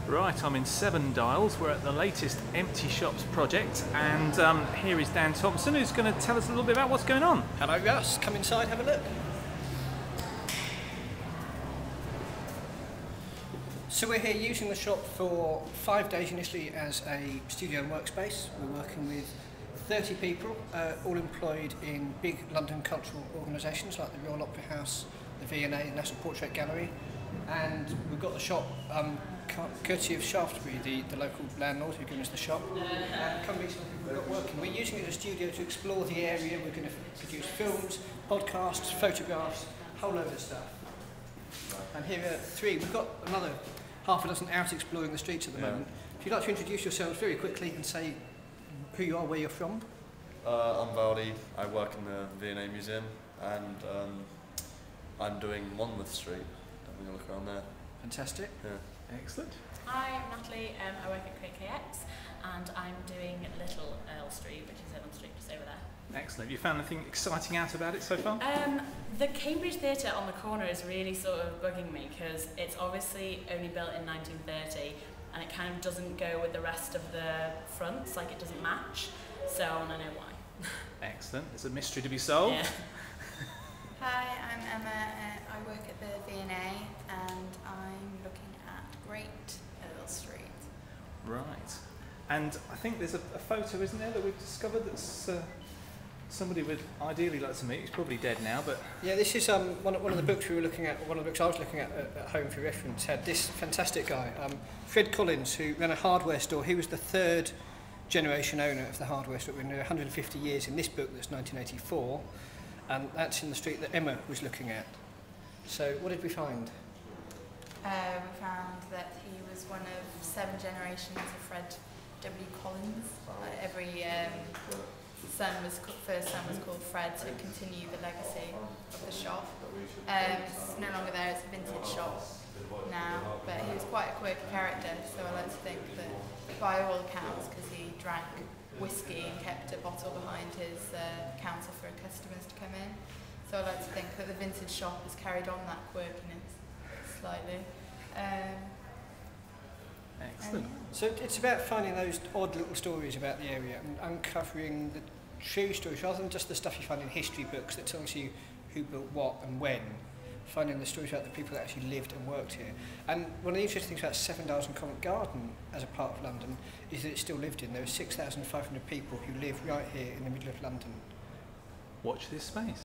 Right, I'm in Seven Dials. We're at the latest Empty Shops project, and here is Dan Thompson, who's going to tell us a little bit about what's going on. Hello Russ, come inside, have a look. So we're here using the shop for 5 days initially as a studio and workspace. We're working with 30 people, all employed in big London cultural organisations like the Royal Opera House, the V&A, the National Portrait Gallery, and we've got the shop courtesy of Shaftesbury, the local landlord who given us the shop. Come meet some people we've got working. We're using it as a studio to explore the area. We're going to produce films, podcasts, photographs, a whole load of stuff. And here are three. We've got another half a dozen out exploring the streets at the moment. If you'd like to introduce yourselves very quickly and say who you are, where you're from. I'm Valdi. I work in the V&A Museum, and I'm doing Monmouth Street. Having a look around there. Fantastic. Yeah. Excellent. Hi, I'm Natalie. I work at KKX, and I'm doing Little Earl Street, which is Evan Street, just over there. Excellent. You found anything exciting out about it so far? The Cambridge Theatre on the corner is really sort of bugging me because it's obviously only built in 1930 and it kind of doesn't go with the rest of the fronts, like it doesn't match, so I want to know why. Excellent. There's a mystery to be solved. Yeah. Hi, I'm Emma. I work at the V&A and I'm looking at Great Earl Street. Right. And I think there's a photo, isn't there, that we've discovered that's somebody we'd ideally like to meet. He's probably dead now, but... Yeah, this is one of the books we were looking at, one of the books I was looking at home for reference, had this fantastic guy, Fred Collins, who ran a hardware store. He was the third generation owner of the hardware store. We're near 150 years in this book that's 1984, and that's in the street that Emma was looking at. So what did we find? We found that he was one of 7 generations of Fred W. Collins. Every first son was called Fred to continue the legacy of the shop. It's no longer there, it's a vintage shop now, but he was quite a quirky character, so I like to think that by all accounts, because he drank whiskey and kept a bottle behind his counter for customers to come in, so I like to think that the vintage shop has carried on that quirkiness slightly. Excellent. So it's about finding those odd little stories about the area and uncovering the true stories rather than just the stuff you find in history books that tells you who built what and when. Finding the stories about the people that actually lived and worked here. And one of the interesting things about Seven Dials and Covent Garden as a part of London is that it's still lived in. There are 6,500 people who live right here in the middle of London. Watch this space.